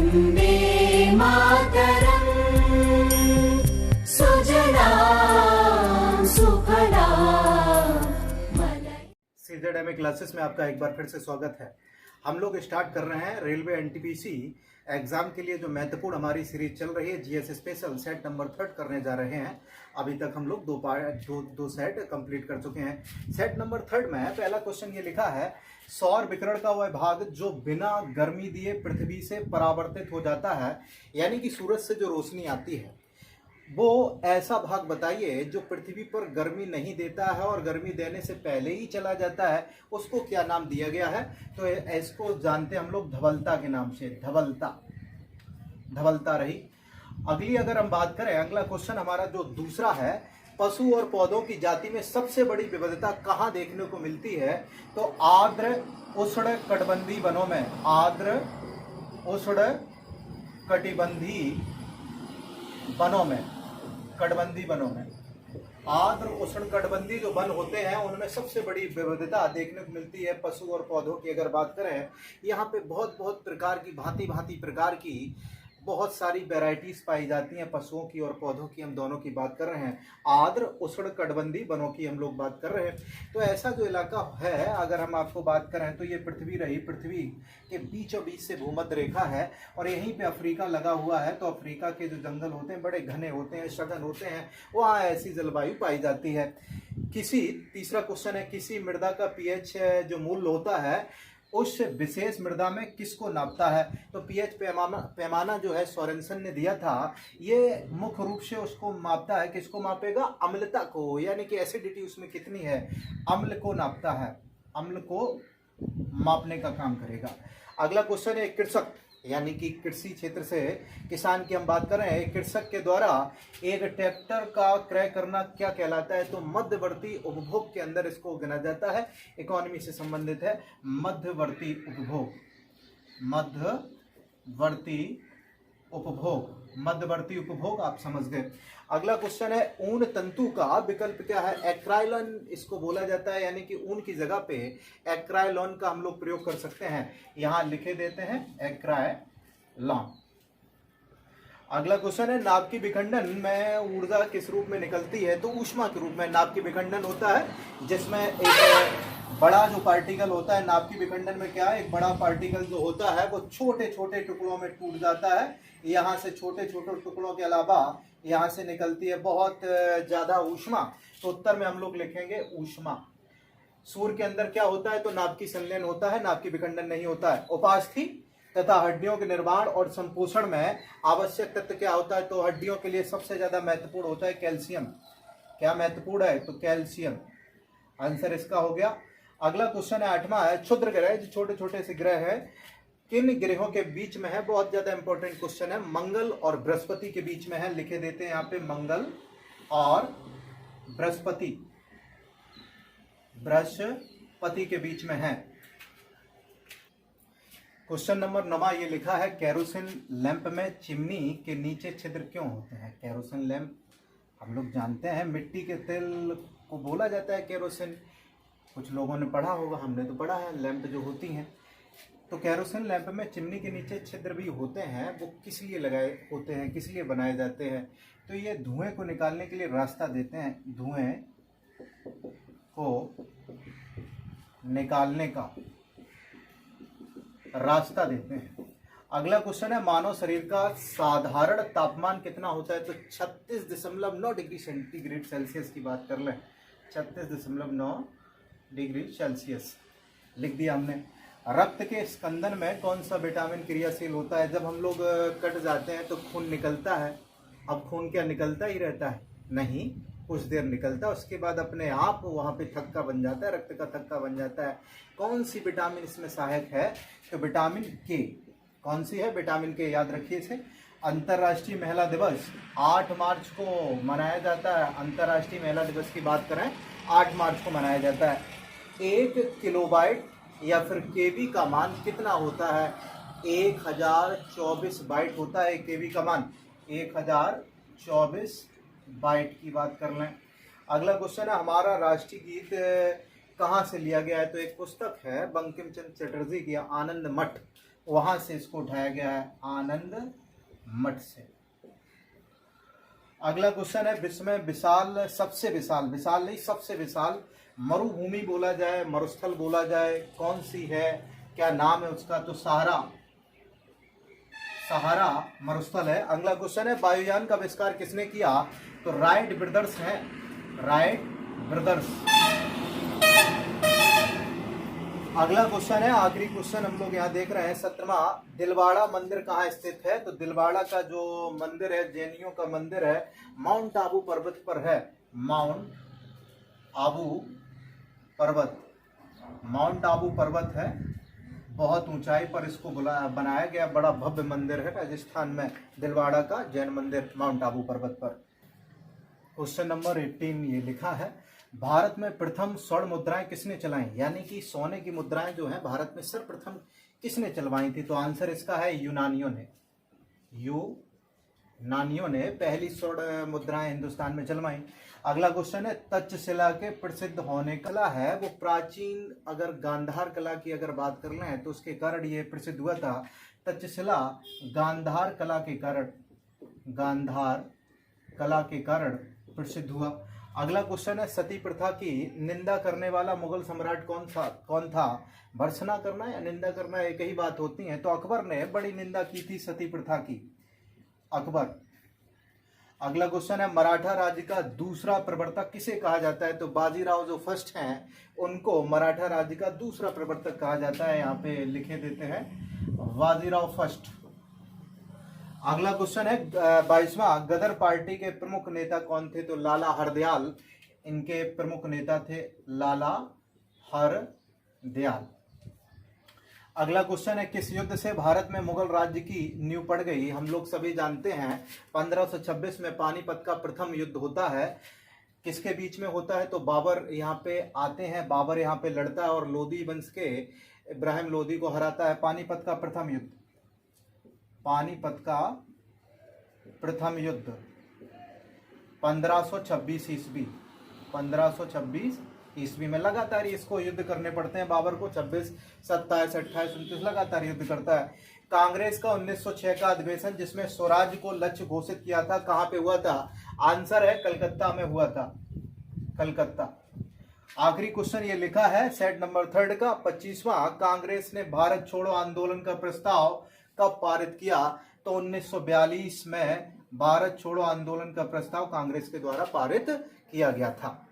वन्दे मातरम् सुजलां सुफलां सीजेडएमए क्लासेस में आपका एक बार फिर से स्वागत है। हम लोग स्टार्ट कर रहे हैं रेलवे एनटीपीसी एग्जाम के लिए जो महत्वपूर्ण हमारी सीरीज चल रही है जीएस स्पेशल सेट नंबर 3 करने जा रहे हैं। अभी तक हम लोग दो सेट कंप्लीट कर चुके हैं। सेट नंबर 3 में पहला क्वेश्चन ये लिखा है, सौर विकिरण का वह भाग जो बिना गर्मी दिए पृथ्वी से परावर्तित हो जाता है, यानी कि सूरज से जो रोशनी आती है वो ऐसा भाग बताइए जो पृथ्वी पर गर्मी नहीं देता है और गर्मी देने से पहले ही चला जाता है, उसको क्या नाम दिया गया है? तो इसको जानते हैं हम लोग धवलता के नाम से। धवलता रही। अगली अगर हम बात करें, अगला क्वेश्चन हमारा जो दूसरा है, पशु और पौधों की जाति में सबसे बड़ी विविधता कहाँ देखने को मिलती है? तो आर्द्र उष्ण कटिबंधीय वनों में। आर्द्र उष्ण कटिबंधीय वनों में, कटिबंधीय वनों में, आर्द्र उष्ण कटिबंधीय जो वन होते हैं उनमें सबसे बड़ी विविधता देखने को मिलती है। पशु और पौधों की अगर बात करें, यहाँ पे बहुत प्रकार की भांति प्रकार की बहुत सारी वैरायटीज पाई जाती हैं। पशुओं की और पौधों की हम दोनों की बात कर रहे हैं। आर्द्र उष्ण कटिबंधीय वनों की हम लोग बात कर रहे हैं। तो ऐसा जो इलाका है, अगर हम आपको बात करें तो ये पृथ्वी रही। पृथ्वी के बीचों बीच से भूमध्य रेखा है और यहीं पे अफ्रीका लगा हुआ है। तो अफ्रीका के जो जंगल होते हैं बड़े घने होते हैं, सघन होते हैं, वहाँ ऐसी जलवायु पाई जाती है। तीसरा क्वेश्चन है, किसी मृदा का पीएच जो मूल्य होता है उस विशेष मृदा में किसको नापता है? तो पीएच पैमाना जो है सोरेनसन ने दिया था, ये मुख्य रूप से उसको मापता है। किसको मापेगा? अम्लता को, यानी कि एसिडिटी उसमें कितनी है, अम्ल को नापता है, अम्ल को मापने का काम करेगा। अगला क्वेश्चन है, कृषक यानी कि कृषि क्षेत्र से किसान की हम बात कर रहे हैं। कृषक के द्वारा एक ट्रैक्टर का क्रय करना क्या कहलाता है? तो मध्यवर्ती उपभोग के अंदर इसको गिना जाता है। इकोनॉमी से संबंधित है। मध्यवर्ती उपभोग, मध्यवर्ती उपभोग आप समझ गए। अगला क्वेश्चन है, ऊन तंतु का विकल्प क्या है? एक्राइलॉन इसको बोला जाता है, यानी कि ऊन की जगह पे एक्राइलॉन का हम लोग प्रयोग कर सकते हैं। यहां लिखे देते हैं एक्राइलॉन। अगला क्वेश्चन है, नाभ की विखंडन में ऊर्जा किस रूप में निकलती है? तो ऊष्मा के रूप में नाभ की विखंडन होता है, जिसमें एक बड़ा जो पार्टिकल होता है, नाभ की विखंडन में क्या है, एक बड़ा पार्टिकल जो होता है वो छोटे छोटे टुकड़ों में टूट जाता है। यहाँ से छोटे छोटे टुकड़ों के अलावा यहाँ से निकलती है बहुत ज्यादा ऊष्मा। तो उत्तर में हम लोग लिखेंगे ऊष्मा। सूर्य के अंदर क्या होता है? तो नाभ की संलयन होता है, नाभ की विखंडन नहीं होता है। उपास्थि तथा हड्डियों के निर्माण और संपोषण में आवश्यक तत्व क्या होता है? तो हड्डियों के लिए सबसे ज्यादा महत्वपूर्ण होता है कैल्शियम। क्या महत्वपूर्ण है? तो कैल्शियम। आंसर इसका हो गया। अगला क्वेश्चन है 8वां है, क्षुद्र ग्रह जो छोटे छोटे से ग्रह है किन ग्रहों के बीच में है? बहुत ज्यादा इंपॉर्टेंट क्वेश्चन है। मंगल और बृहस्पति के बीच में है। लिखे देते हैं यहाँ पे मंगल और बृहस्पति, बृहस्पति के बीच में है। क्वेश्चन नंबर 9 ये लिखा है, केरोसिन लैंप में चिमनी के नीचे छिद्र क्यों होते हैं? केरोसिन लैंप हम लोग जानते हैं मिट्टी के तेल को बोला जाता है केरोसिन। कुछ लोगों ने पढ़ा होगा, हमने तो पढ़ा है। लैंप जो होती हैं, तो केरोसिन लैंप में चिमनी के नीचे छिद्र भी होते हैं। वो किस लिए लगाए होते हैं, किस लिए बनाए जाते हैं? तो ये धुएं को निकालने के लिए रास्ता देते हैं, धुएं को निकालने का रास्ता देते हैं। अगला क्वेश्चन है, मानव शरीर का साधारण तापमान कितना होता है? तो 36.9 डिग्री सेंटीग्रेड सेल्सियस की बात कर लें। 36.9 डिग्री सेल्सियस लिख दिया हमने। रक्त के स्कंदन में कौन सा विटामिन क्रियाशील होता है? जब हम लोग कट जाते हैं तो खून निकलता है। अब खून क्या निकलता ही रहता है? नहीं, कुछ देर निकलता है, उसके बाद अपने आप वहाँ पे थक्का बन जाता है, रक्त का थक्का बन जाता है। कौन सी विटामिन इसमें सहायक है? तो विटामिन के। कौन सी है? विटामिन के। याद रखिए इसे। अंतर्राष्ट्रीय महिला दिवस 8 मार्च को मनाया जाता है। अंतर्राष्ट्रीय महिला दिवस की बात करें, 8 मार्च को मनाया जाता है। 1 किलोबाइट या फिर केबी का मान कितना होता है? 1024 बाइट होता है केबी का मान। 1024 बाइट की बात कर लें। अगला क्वेश्चन है, हमारा राष्ट्रीय गीत कहाँ से लिया गया है? तो एक पुस्तक है बंकिम चंद्र चटर्जी की, आनंद मठ। वहां से इसको उठाया गया है आनंद मठ से। अगला क्वेश्चन है, विश्व में विशाल सबसे विशाल, विशाल नहीं सबसे विशाल मरुभूमि बोला जाए, मरुस्थल बोला जाए, कौन सी है, क्या नाम है उसका? तो सहारा मरुस्थल है। अगला क्वेश्चन है, वायुयान का आविष्कार किसने किया? तो राइट ब्रदर्स हैं, राइट ब्रदर्स। अगला क्वेश्चन है, आखिरी क्वेश्चन हम लोग यहाँ देख रहे हैं 17वां, दिलवाड़ा मंदिर कहाँ स्थित है? तो दिलवाड़ा का जो मंदिर है, जैनियों का मंदिर है, माउंट आबू पर्वत पर है। माउंट आबू पर्वत, माउंट आबू पर्वत है, बहुत ऊंचाई पर इसको बनाया गया, बड़ा भव्य मंदिर है राजस्थान में, दिलवाड़ा का जैन मंदिर माउंट आबू पर्वत पर। क्वेश्चन नंबर 18 ये लिखा है, भारत में प्रथम स्वर्ण मुद्राएं किसने चलाई? यानी कि सोने की मुद्राएं जो हैं भारत में सर्वप्रथम किसने चलवाई थी? तो आंसर इसका है यूनानियों ने। यूनानियों ने पहली स्वर्ण मुद्राएं हिंदुस्तान में चलवाई। अगला क्वेश्चन है, तक्षशिला के प्रसिद्ध होने कला है वो प्राचीन, अगर गांधार कला की अगर बात कर लें तो उसके कारण ये प्रसिद्ध हुआ था। तक्षशिला गांधार कला के कारण, गांधार कला के कारण प्रसिद्ध हुआ। अगला क्वेश्चन है, सती प्रथा की निंदा करने वाला मुगल सम्राट कौन था? भर्त्सना करना या निंदा करना एक ही बात होती है। तो अकबर ने बड़ी निंदा की थी सती प्रथा की, अकबर। अगला क्वेश्चन है, मराठा राज्य का दूसरा प्रवर्तक किसे कहा जाता है? तो बाजीराव जो फर्स्ट हैं उनको मराठा राज्य का दूसरा प्रवर्तक कहा जाता है। यहाँ पे लिखे देते हैं बाजीराव फर्स्ट। अगला क्वेश्चन है, 22वां, गदर पार्टी के प्रमुख नेता कौन थे? तो लाला हरदयाल इनके प्रमुख नेता थे, लाला हरदयाल। अगला क्वेश्चन है, किस युद्ध से भारत में मुगल राज्य की नींव पड़ गई? हम लोग सभी जानते हैं 1526 में पानीपत का प्रथम युद्ध होता है। किसके बीच में होता है? तो बाबर यहाँ पे आते हैं, बाबर यहाँ पे लड़ता है और लोदी वंश के इब्राहिम लोदी को हराता है। पानीपत का प्रथम युद्ध, पानीपत का प्रथम युद्ध 1526 ईस्वी, 1526 ईस्वी में लगातार इसको युद्ध करने पड़ते हैं बाबर को। 26, 27, 28, 29 लगातार युद्ध करता है। कांग्रेस का 1906 का अधिवेशन जिसमें स्वराज को लक्ष्य घोषित किया था, कहां पे हुआ था? आंसर है कलकत्ता में हुआ था, कलकत्ता। आखिरी क्वेश्चन ये लिखा है सेट नंबर 3 का, 25वां, कांग्रेस ने भारत छोड़ो आंदोलन का प्रस्ताव कब पारित किया? तो 1942 में भारत छोड़ो आंदोलन का प्रस्ताव कांग्रेस के द्वारा पारित किया गया था।